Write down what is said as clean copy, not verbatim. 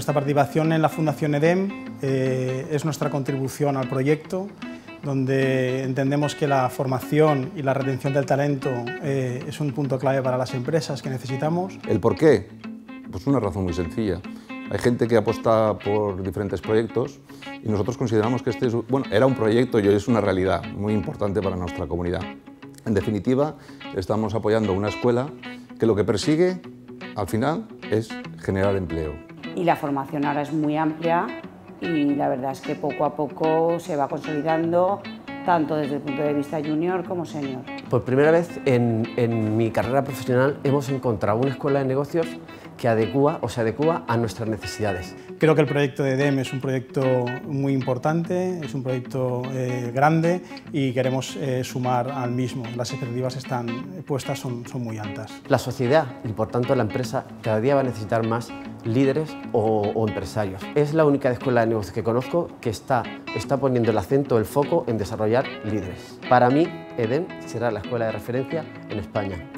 Nuestra participación en la Fundación EDEM es nuestra contribución al proyecto, donde entendemos que la formación y la retención del talento es un punto clave para las empresas que necesitamos. ¿El por qué? Pues una razón muy sencilla. Hay gente que apuesta por diferentes proyectos y nosotros consideramos que este era un proyecto y hoy es una realidad muy importante para nuestra comunidad. En definitiva, estamos apoyando una escuela que lo que persigue, al final, es generar empleo. Y la formación ahora es muy amplia y la verdad es que poco a poco se va consolidando, tanto desde el punto de vista junior como senior. Por primera vez en mi carrera profesional hemos encontrado una escuela de negocios que se adecúa a nuestras necesidades. Creo que el proyecto de EDEM es un proyecto muy importante, es un proyecto grande y queremos sumar al mismo. Las expectativas están puestas, son muy altas. La sociedad y por tanto la empresa cada día va a necesitar más líderes o empresarios. Es la única escuela de negocios que conozco que está poniendo el acento, el foco en desarrollar líderes. Para mí, EDEM será la escuela de referencia en España.